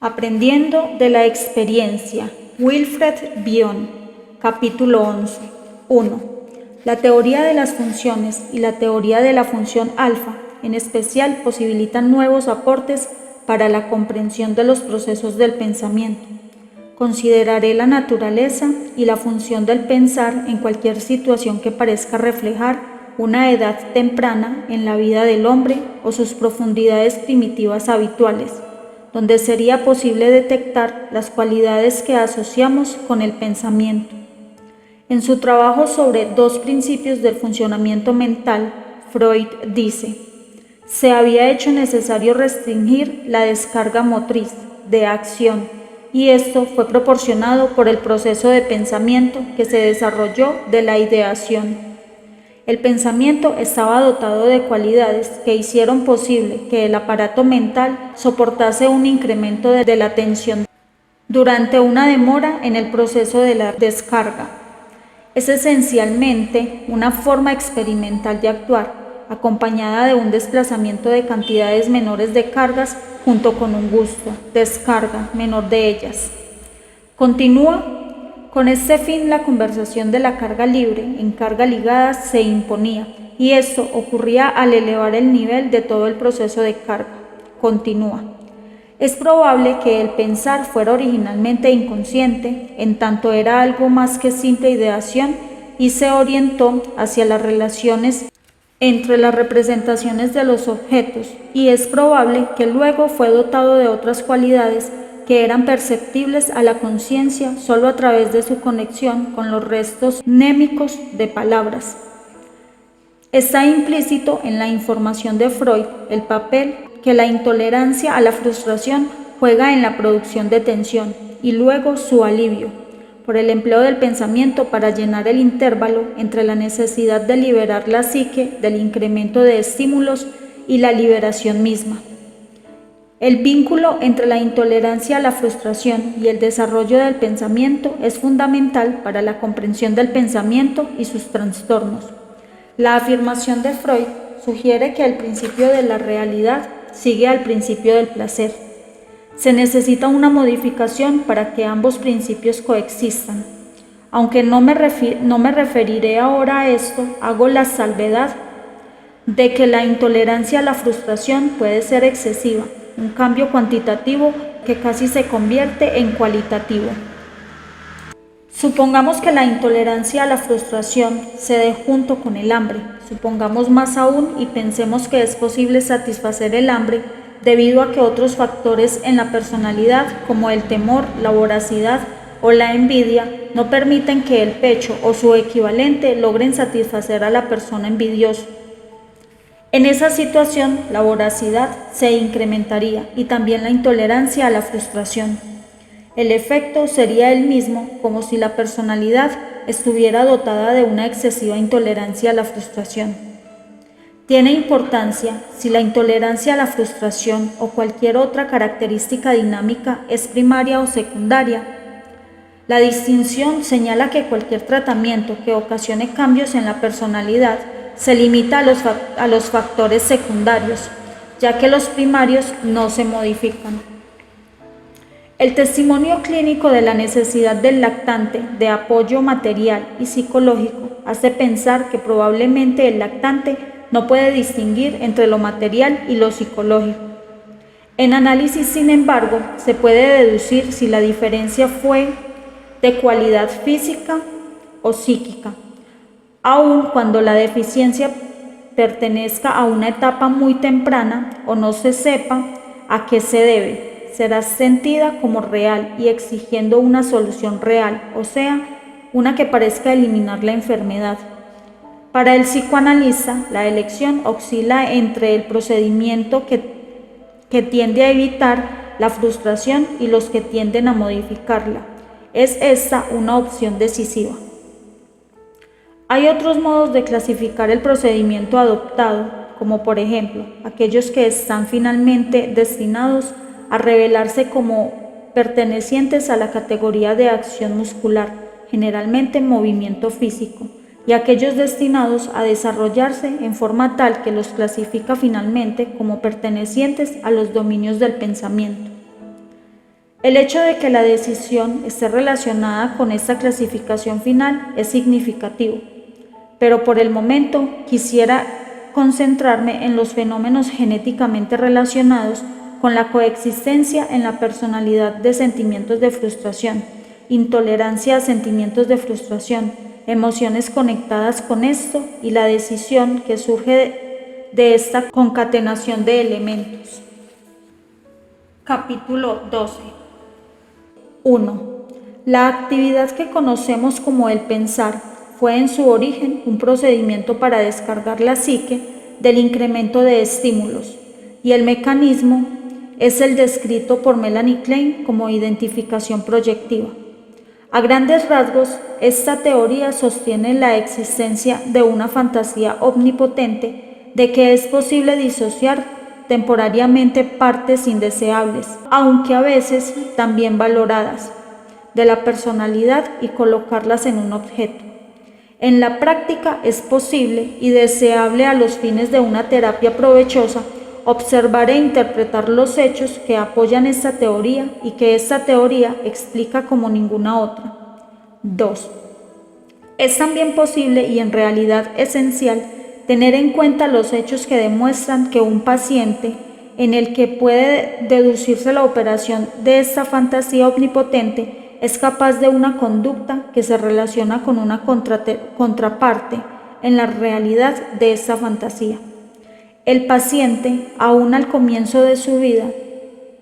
Aprendiendo de la experiencia. Wilfred Bion, capítulo 11. 1. La teoría de las funciones y la teoría de la función alfa, en especial, posibilitan nuevos aportes para la comprensión de los procesos del pensamiento. Consideraré la naturaleza y la función del pensar en cualquier situación que parezca reflejar una edad temprana en la vida del hombre o sus profundidades primitivas habituales, donde sería posible detectar las cualidades que asociamos con el pensamiento. En su trabajo sobre 2 principios del funcionamiento mental, Freud dice: se había hecho necesario restringir la descarga motriz de acción, y esto fue proporcionado por el proceso de pensamiento que se desarrolló de la ideación. El pensamiento estaba dotado de cualidades que hicieron posible que el aparato mental soportase un incremento de la tensión durante una demora en el proceso de la descarga. Es esencialmente una forma experimental de actuar, acompañada de un desplazamiento de cantidades menores de cargas junto con un gusto, descarga menor de ellas. Continúa. Con este fin, la conversión de la carga libre en carga ligada se imponía, y esto ocurría al elevar el nivel de todo el proceso de carga. Continúa. Es probable que el pensar fuera originalmente inconsciente, en tanto era algo más que simple ideación, y se orientó hacia las relaciones entre las representaciones de los objetos, y es probable que luego fue dotado de otras cualidades que eran perceptibles a la conciencia solo a través de su conexión con los restos mnémicos de palabras. Está implícito en la información de Freud el papel que la intolerancia a la frustración juega en la producción de tensión y luego su alivio, por el empleo del pensamiento para llenar el intervalo entre la necesidad de liberar la psique del incremento de estímulos y la liberación misma. El vínculo entre la intolerancia a la frustración y el desarrollo del pensamiento es fundamental para la comprensión del pensamiento y sus trastornos. La afirmación de Freud sugiere que el principio de la realidad sigue al principio del placer. Se necesita una modificación para que ambos principios coexistan. Aunque no me referiré ahora a esto, hago la salvedad de que la intolerancia a la frustración puede ser excesiva, un cambio cuantitativo que casi se convierte en cualitativo. Supongamos que la intolerancia a la frustración se dé junto con el hambre. Supongamos más aún y pensemos que es posible satisfacer el hambre debido a que otros factores en la personalidad, como el temor, la voracidad o la envidia, no permiten que el pecho o su equivalente logren satisfacer a la persona envidiosa. En esa situación, la voracidad se incrementaría y también la intolerancia a la frustración. El efecto sería el mismo, como si la personalidad estuviera dotada de una excesiva intolerancia a la frustración. Tiene importancia si la intolerancia a la frustración o cualquier otra característica dinámica es primaria o secundaria. La distinción señala que cualquier tratamiento que ocasione cambios en la personalidad se limita a los factores secundarios, ya que los primarios no se modifican. El testimonio clínico de la necesidad del lactante de apoyo material y psicológico hace pensar que probablemente el lactante no puede distinguir entre lo material y lo psicológico. En análisis, sin embargo, se puede deducir si la diferencia fue de cualidad física o psíquica, aun cuando la deficiencia pertenezca a una etapa muy temprana o no se sepa a qué se debe. Será sentida como real y exigiendo una solución real, o sea, una que parezca eliminar la enfermedad. Para el psicoanalista, la elección oscila entre el procedimiento que tiende a evitar la frustración y los que tienden a modificarla. Es esta una opción decisiva. Hay otros modos de clasificar el procedimiento adoptado, como por ejemplo, aquellos que están finalmente destinados a revelarse como pertenecientes a la categoría de acción muscular, generalmente movimiento físico, y aquellos destinados a desarrollarse en forma tal que los clasifica finalmente como pertenecientes a los dominios del pensamiento. El hecho de que la decisión esté relacionada con esta clasificación final es significativo, pero por el momento quisiera concentrarme en los fenómenos genéticamente relacionados con la coexistencia en la personalidad de sentimientos de frustración, intolerancia a sentimientos de frustración, emociones conectadas con esto y la decisión que surge de esta concatenación de elementos. Capítulo 12. 1. La actividad que conocemos como el pensar fue en su origen un procedimiento para descargar la psique del incremento de estímulos, y el mecanismo es el descrito por Melanie Klein como identificación proyectiva. A grandes rasgos, esta teoría sostiene la existencia de una fantasía omnipotente de que es posible disociar temporariamente partes indeseables, aunque a veces también valoradas, de la personalidad y colocarlas en un objeto. En la práctica es posible y deseable a los fines de una terapia provechosa observar e interpretar los hechos que apoyan esta teoría y que esta teoría explica como ninguna otra. 2. Es también posible y en realidad esencial tener en cuenta los hechos que demuestran que un paciente en el que puede deducirse la operación de esta fantasía omnipotente es capaz de una conducta que se relaciona con una contraparte en la realidad de esta fantasía. El paciente, aún al comienzo de su vida,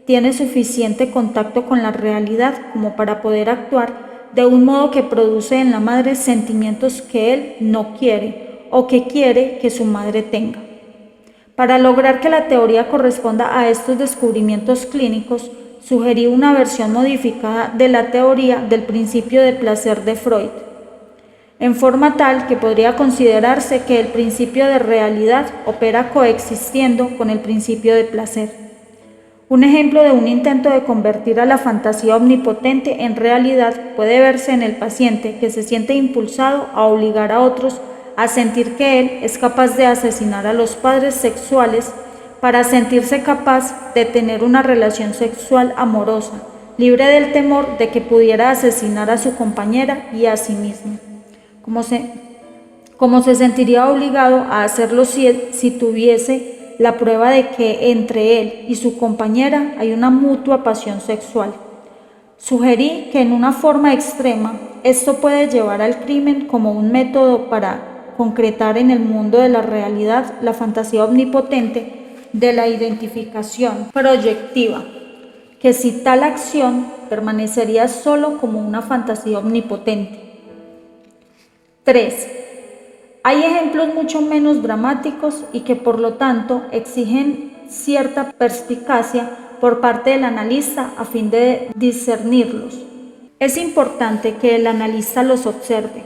tiene suficiente contacto con la realidad como para poder actuar de un modo que produce en la madre sentimientos que él no quiere o que quiere que su madre tenga. Para lograr que la teoría corresponda a estos descubrimientos clínicos, sugerí una versión modificada de la teoría del principio de placer de Freud, en forma tal que podría considerarse que el principio de realidad opera coexistiendo con el principio de placer. Un ejemplo de un intento de convertir a la fantasía omnipotente en realidad puede verse en el paciente que se siente impulsado a obligar a otros a sentir que él es capaz de asesinar a los padres sexuales para sentirse capaz de tener una relación sexual amorosa, libre del temor de que pudiera asesinar a su compañera y a sí mismo. Como se sentiría obligado a hacerlo si tuviese la prueba de que entre él y su compañera hay una mutua pasión sexual. Sugerí que en una forma extrema esto puede llevar al crimen como un método para concretar en el mundo de la realidad la fantasía omnipotente de la identificación proyectiva, que si tal acción permanecería solo como una fantasía omnipotente. 3. Hay ejemplos mucho menos dramáticos y que por lo tanto exigen cierta perspicacia por parte del analista a fin de discernirlos. Es importante que el analista los observe,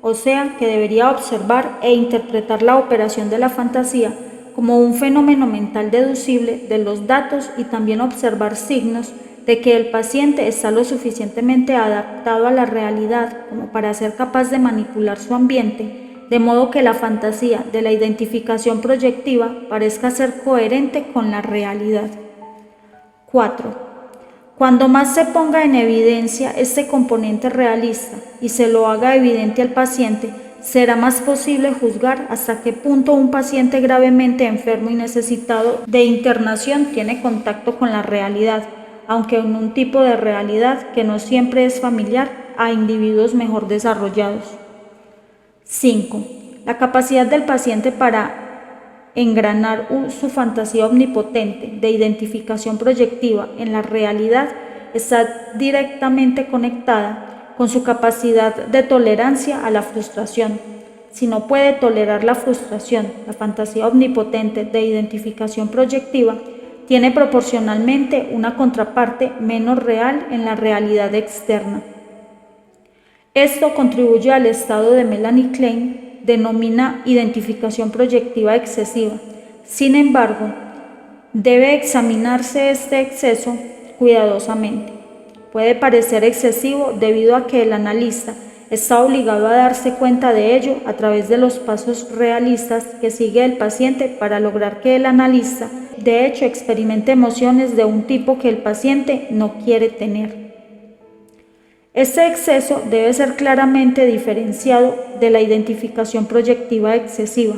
o sea que debería observar e interpretar la operación de la fantasía como un fenómeno mental deducible de los datos y también observar signos de que el paciente está lo suficientemente adaptado a la realidad como para ser capaz de manipular su ambiente, de modo que la fantasía de la identificación proyectiva parezca ser coherente con la realidad. 4. Cuando más se ponga en evidencia este componente realista y se lo haga evidente al paciente, será más posible juzgar hasta qué punto un paciente gravemente enfermo y necesitado de internación tiene contacto con la realidad, aunque en un tipo de realidad que no siempre es familiar a individuos mejor desarrollados. 5. La capacidad del paciente para engranar su fantasía omnipotente de identificación proyectiva en la realidad está directamente conectada con su capacidad de tolerancia a la frustración. Si no puede tolerar la frustración, la fantasía omnipotente de identificación proyectiva tiene proporcionalmente una contraparte menos real en la realidad externa. Esto contribuye al estado de Melanie Klein denomina identificación proyectiva excesiva. Sin embargo, debe examinarse este exceso cuidadosamente. Puede parecer excesivo debido a que el analista está obligado a darse cuenta de ello a través de los pasos realistas que sigue el paciente para lograr que el analista, de hecho, experimente emociones de un tipo que el paciente no quiere tener. Este exceso debe ser claramente diferenciado de la identificación proyectiva excesiva,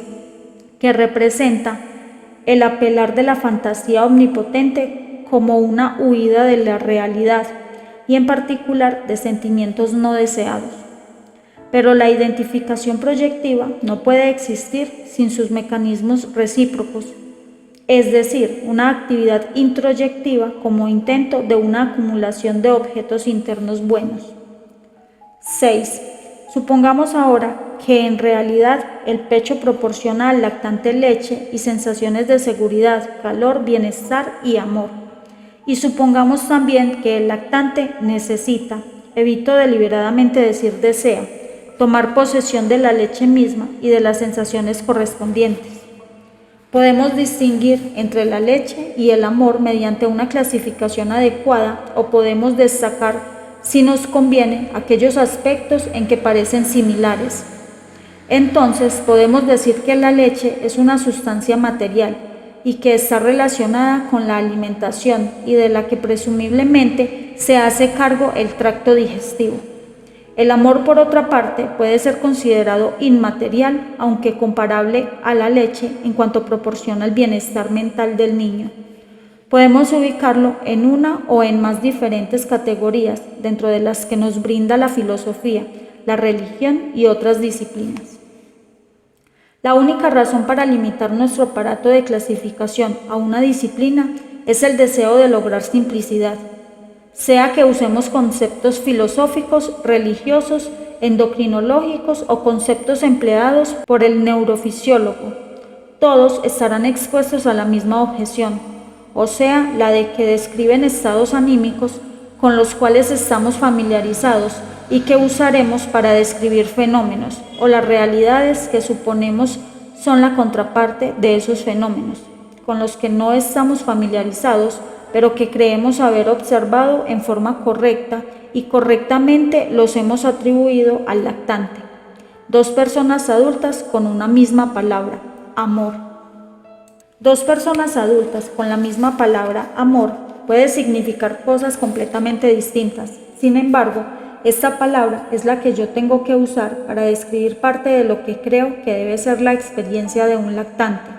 que representa el apelar de la fantasía omnipotente como una huida de la realidad y en particular de sentimientos no deseados. Pero la identificación proyectiva no puede existir sin sus mecanismos recíprocos, es decir, una actividad introyectiva como intento de una acumulación de objetos internos buenos. 6. Supongamos ahora que en realidad el pecho proporciona al lactante leche y sensaciones de seguridad, calor, bienestar y amor. Y supongamos también que el lactante necesita, evito deliberadamente decir desea, tomar posesión de la leche misma y de las sensaciones correspondientes. Podemos distinguir entre la leche y el amor mediante una clasificación adecuada o podemos destacar, si nos conviene, aquellos aspectos en que parecen similares. Entonces podemos decir que la leche es una sustancia material y que está relacionada con la alimentación y de la que presumiblemente se hace cargo el tracto digestivo. El amor, por otra parte, puede ser considerado inmaterial, aunque comparable a la leche en cuanto proporciona el bienestar mental del niño. Podemos ubicarlo en una o en más diferentes categorías, dentro de las que nos brinda la filosofía, la religión y otras disciplinas. La única razón para limitar nuestro aparato de clasificación a una disciplina es el deseo de lograr simplicidad, sea que usemos conceptos filosóficos, religiosos, endocrinológicos o conceptos empleados por el neurofisiólogo. Todos estarán expuestos a la misma objeción, o sea, la de que describen estados anímicos con los cuales estamos familiarizados y que usaremos para describir fenómenos o las realidades que suponemos son la contraparte de esos fenómenos, con los que no estamos familiarizados, pero que creemos haber observado en forma correcta y correctamente los hemos atribuido al lactante. Dos personas adultas con una misma palabra, amor. Dos personas adultas con la misma palabra, amor, puede significar cosas completamente distintas. Sin embargo, esta palabra es la que yo tengo que usar para describir parte de lo que creo que debe ser la experiencia de un lactante.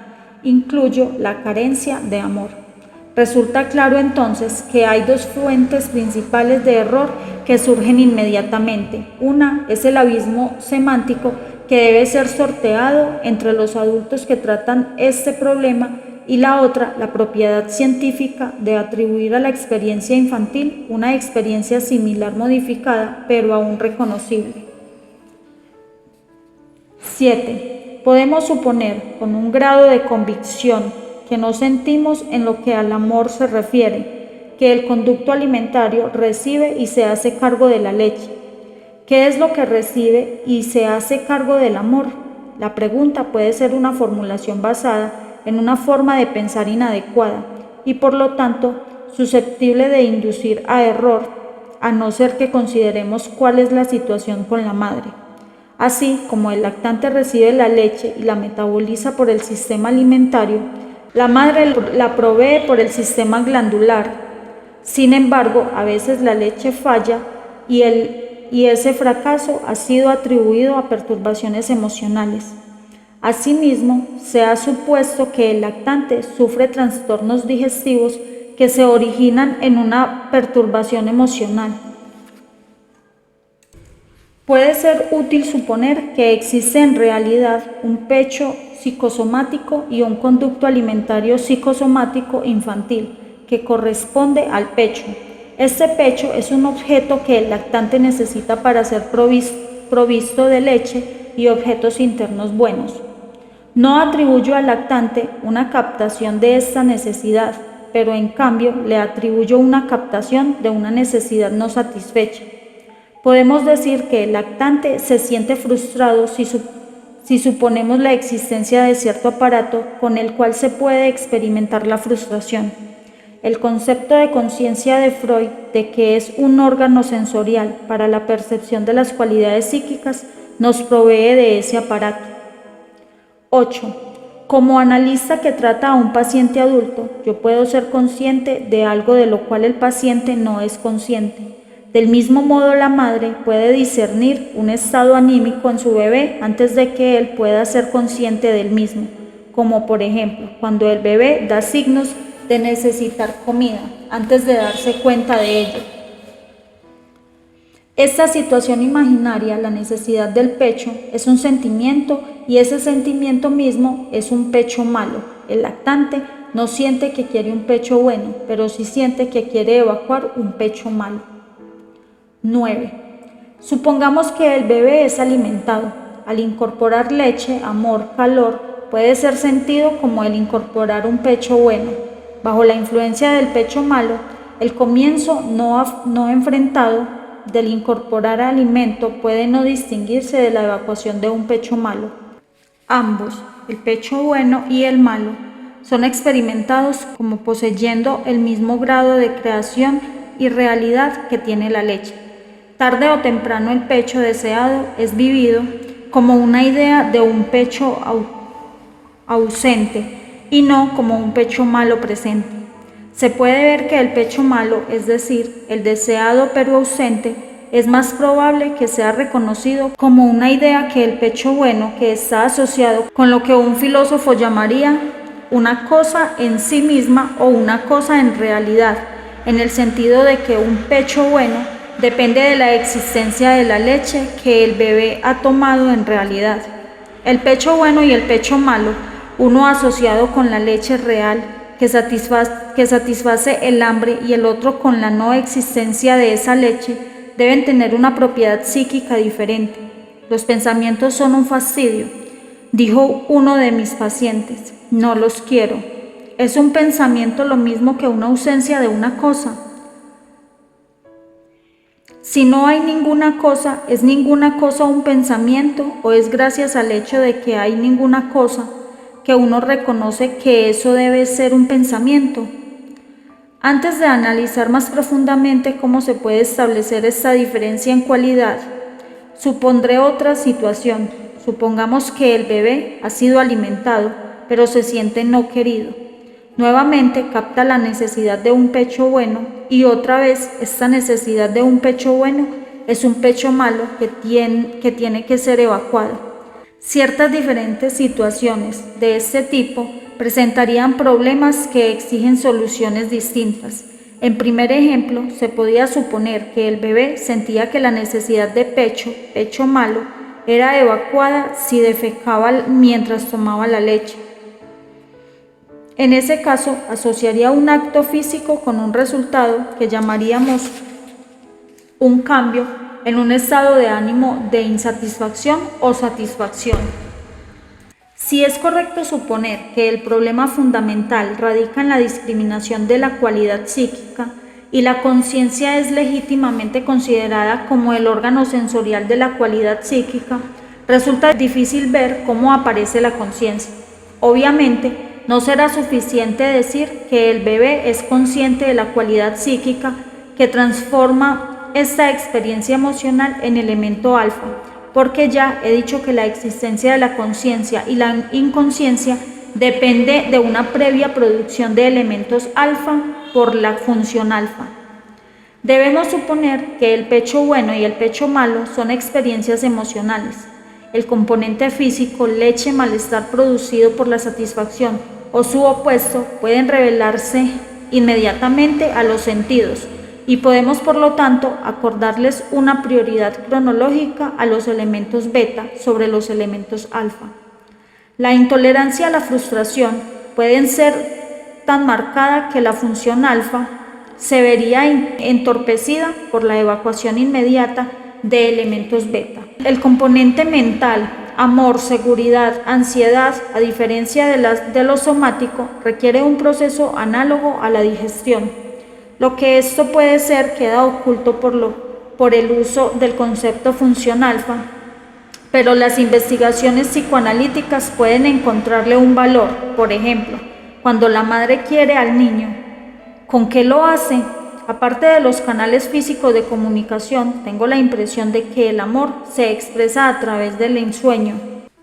Incluyo la carencia de amor. Resulta claro entonces que hay dos fuentes principales de error que surgen inmediatamente. Una es el abismo semántico que debe ser sorteado entre los adultos que tratan este problema y la otra, la propiedad científica de atribuir a la experiencia infantil una experiencia similar modificada, pero aún reconocible. 7. Podemos suponer con un grado de convicción que no sentimos en lo que al amor se refiere, que el conducto alimentario recibe y se hace cargo de la leche. ¿Qué es lo que recibe y se hace cargo del amor? La pregunta puede ser una formulación basada en una forma de pensar inadecuada y por lo tanto susceptible de inducir a error, a no ser que consideremos cuál es la situación con la madre. Así como el lactante recibe la leche y la metaboliza por el sistema alimentario, la madre la provee por el sistema glandular. Sin embargo, a veces la leche falla y ese fracaso ha sido atribuido a perturbaciones emocionales. Asimismo, se ha supuesto que el lactante sufre trastornos digestivos que se originan en una perturbación emocional. Puede ser útil suponer que existe en realidad un pecho psicosomático y un conducto alimentario psicosomático infantil que corresponde al pecho. Este pecho es un objeto que el lactante necesita para ser provisto de leche y objetos internos buenos. No atribuyo al lactante una captación de esta necesidad, pero en cambio le atribuyo una captación de una necesidad no satisfecha. Podemos decir que el lactante se siente frustrado si suponemos la existencia de cierto aparato con el cual se puede experimentar la frustración. El concepto de conciencia de Freud, de que es un órgano sensorial para la percepción de las cualidades psíquicas, nos provee de ese aparato. 8. Como analista que trata a un paciente adulto, yo puedo ser consciente de algo de lo cual el paciente no es consciente. Del mismo modo, la madre puede discernir un estado anímico en su bebé antes de que él pueda ser consciente del mismo, como por ejemplo, cuando el bebé da signos de necesitar comida antes de darse cuenta de ello. Esta situación imaginaria, la necesidad del pecho, es un sentimiento y ese sentimiento mismo es un pecho malo. El lactante no siente que quiere un pecho bueno, pero sí siente que quiere evacuar un pecho malo. 9. Supongamos que el bebé es alimentado. Al incorporar leche, amor, calor, puede ser sentido como el incorporar un pecho bueno. Bajo la influencia del pecho malo, el comienzo no enfrentado del incorporar alimento puede no distinguirse de la evacuación de un pecho malo. Ambos, el pecho bueno y el malo, son experimentados como poseyendo el mismo grado de creación y realidad que tiene la leche. Tarde o temprano el pecho deseado es vivido como una idea de un pecho ausente y no como un pecho malo presente. Se puede ver que el pecho malo, es decir, el deseado pero ausente, es más probable que sea reconocido como una idea que el pecho bueno, que está asociado con lo que un filósofo llamaría una cosa en sí misma o una cosa en realidad, en el sentido de que un pecho bueno depende de la existencia de la leche que el bebé ha tomado en realidad. El pecho bueno y el pecho malo, uno asociado con la leche real que satisface el hambre y el otro con la no existencia de esa leche, deben tener una propiedad psíquica diferente. Los pensamientos son un fastidio, dijo uno de mis pacientes. No los quiero. ¿Es un pensamiento lo mismo que una ausencia de una cosa? Si no hay ninguna cosa, ¿es ninguna cosa un pensamiento o es gracias al hecho de que hay ninguna cosa que uno reconoce que eso debe ser un pensamiento? Antes de analizar más profundamente cómo se puede establecer esta diferencia en cualidad, supondré otra situación. Supongamos que el bebé ha sido alimentado, pero se siente no querido. Nuevamente capta la necesidad de un pecho bueno y otra vez esta necesidad de un pecho bueno es un pecho malo que tiene que ser evacuado. Ciertas diferentes situaciones de este tipo presentarían problemas que exigen soluciones distintas. En primer ejemplo, se podía suponer que el bebé sentía que la necesidad de pecho malo, era evacuada si defecaba mientras tomaba la leche. En ese caso, asociaría un acto físico con un resultado que llamaríamos un cambio en un estado de ánimo de insatisfacción o satisfacción. Si es correcto suponer que el problema fundamental radica en la discriminación de la cualidad psíquica y la conciencia es legítimamente considerada como el órgano sensorial de la cualidad psíquica, resulta difícil ver cómo aparece la conciencia. Obviamente, no será suficiente decir que el bebé es consciente de la cualidad psíquica que transforma esta experiencia emocional en elemento alfa, porque ya he dicho que la existencia de la conciencia y la inconsciencia depende de una previa producción de elementos alfa por la función alfa. Debemos suponer que el pecho bueno y el pecho malo son experiencias emocionales. El componente físico, leche, malestar producido por la satisfacción o su opuesto pueden revelarse inmediatamente a los sentidos y podemos por lo tanto acordarles una prioridad cronológica a los elementos beta sobre los elementos alfa. La intolerancia a la frustración puede ser tan marcada que la función alfa se vería entorpecida por la evacuación inmediata de elementos beta. El componente mental, amor, seguridad, ansiedad, a diferencia de lo somático, requiere un proceso análogo a la digestión. Lo que esto puede ser queda oculto por el uso del concepto función alfa, pero las investigaciones psicoanalíticas pueden encontrarle un valor. Por ejemplo, cuando la madre quiere al niño, ¿Con qué lo hace? Aparte de los canales físicos de comunicación, tengo la impresión de que el amor se expresa a través del ensueño.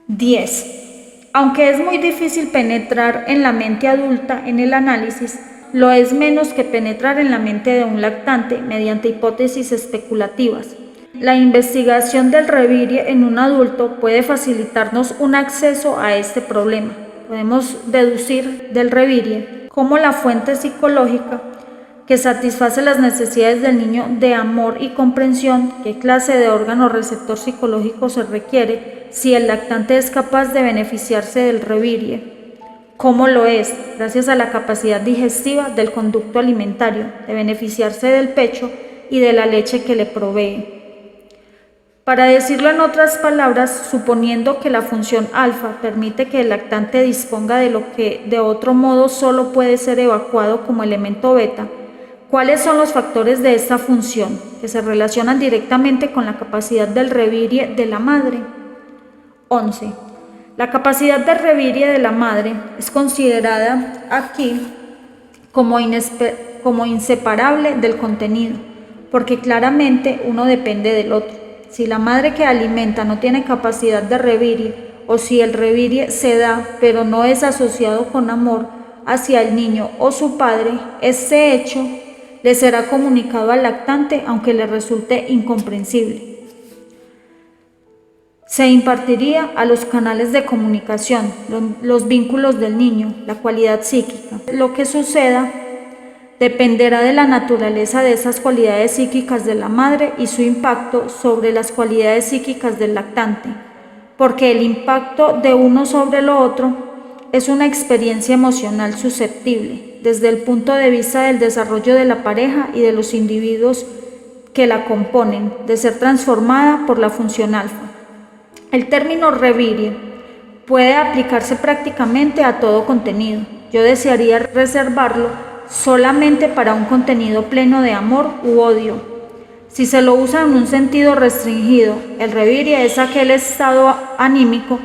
10. Aunque es muy difícil penetrar en la mente adulta en el análisis, lo es menos que penetrar en la mente de un lactante mediante hipótesis especulativas. La investigación del revirie en un adulto puede facilitarnos un acceso a este problema. Podemos deducir del revirie como la fuente psicológica que satisface las necesidades del niño de amor y comprensión, qué clase de órgano receptor psicológico se requiere si el lactante es capaz de beneficiarse del revirie. ¿Cómo lo es? Gracias a la capacidad digestiva del conducto alimentario, de beneficiarse del pecho y de la leche que le provee. Para decirlo en otras palabras, suponiendo que la función alfa permite que el lactante disponga de lo que de otro modo solo puede ser evacuado como elemento beta, ¿cuáles son los factores de esta función que se relacionan directamente con la capacidad del revirie de la madre? 11. La capacidad de revirie de la madre es considerada aquí como inseparable del contenido, porque claramente uno depende del otro. Si la madre que alimenta no tiene capacidad de revirie, o si el revirie se da pero no es asociado con amor hacia el niño o su padre, ese hecho le será comunicado al lactante aunque le resulte incomprensible. Se impartiría a los canales de comunicación, los vínculos del niño, la cualidad psíquica. Lo que suceda dependerá de la naturaleza de esas cualidades psíquicas de la madre y su impacto sobre las cualidades psíquicas del lactante, porque el impacto de uno sobre lo otro es una experiencia emocional susceptible, desde el punto de vista del desarrollo de la pareja y de los individuos que la componen, de ser transformada por la función alfa. El término revirie puede aplicarse prácticamente a todo contenido. Yo desearía reservarlo solamente para un contenido pleno de amor u odio. Si se lo usa en un sentido restringido, el revirie es aquel estado anímico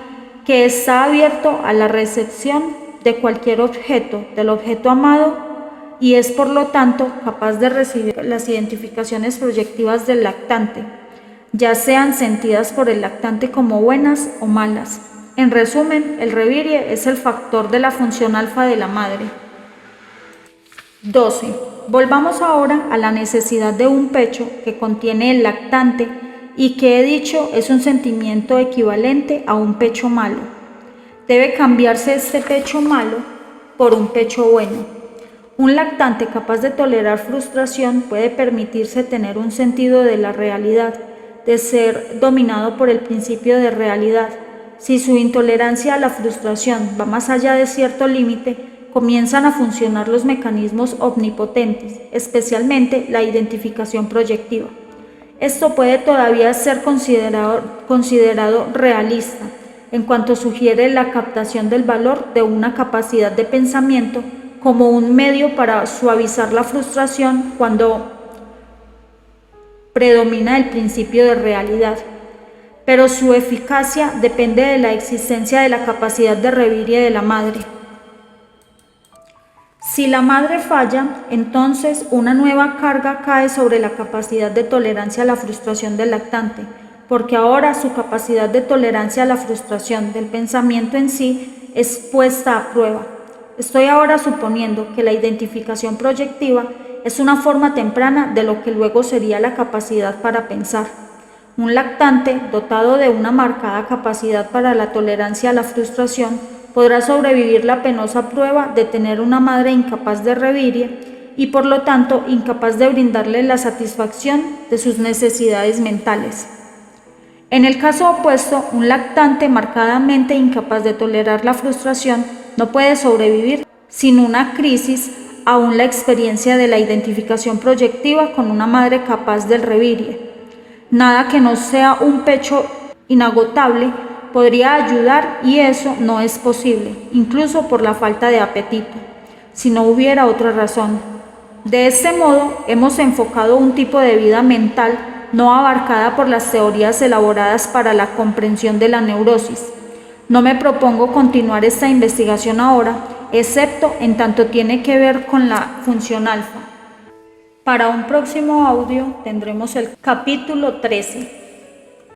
que está abierto a la recepción de cualquier objeto, del objeto amado, y es por lo tanto capaz de recibir las identificaciones proyectivas del lactante, ya sean sentidas por el lactante como buenas o malas. En resumen, el revirie es el factor de la función alfa de la madre. 12. Volvamos ahora a la necesidad de un pecho que contiene el lactante y que he dicho es un sentimiento equivalente a un pecho malo. Debe cambiarse este pecho malo por un pecho bueno. Un lactante capaz de tolerar frustración puede permitirse tener un sentido de la realidad, de ser dominado por el principio de realidad. Si su intolerancia a la frustración va más allá de cierto límite, comienzan a funcionar los mecanismos omnipotentes, especialmente la identificación proyectiva. Esto puede todavía ser considerado realista, en cuanto sugiere la captación del valor de una capacidad de pensamiento como un medio para suavizar la frustración cuando predomina el principio de realidad. Pero su eficacia depende de la existencia de la capacidad de revirie de la madre. Si la madre falla, entonces una nueva carga cae sobre la capacidad de tolerancia a la frustración del lactante, porque ahora su capacidad de tolerancia a la frustración del pensamiento en sí es puesta a prueba. Estoy ahora suponiendo que la identificación proyectiva es una forma temprana de lo que luego sería la capacidad para pensar. Un lactante dotado de una marcada capacidad para la tolerancia a la frustración podrá sobrevivir la penosa prueba de tener una madre incapaz de revirie y por lo tanto incapaz de brindarle la satisfacción de sus necesidades mentales. En el caso opuesto, un lactante marcadamente incapaz de tolerar la frustración no puede sobrevivir sin una crisis aún la experiencia de la identificación proyectiva con una madre capaz del revirie. Nada que no sea un pecho inagotable podría ayudar y eso no es posible, incluso por la falta de apetito, si no hubiera otra razón. De este modo, hemos enfocado un tipo de vida mental no abarcada por las teorías elaboradas para la comprensión de la neurosis. No me propongo continuar esta investigación ahora excepto en tanto tiene que ver con la función alfa. Para un próximo audio tendremos el capítulo 13.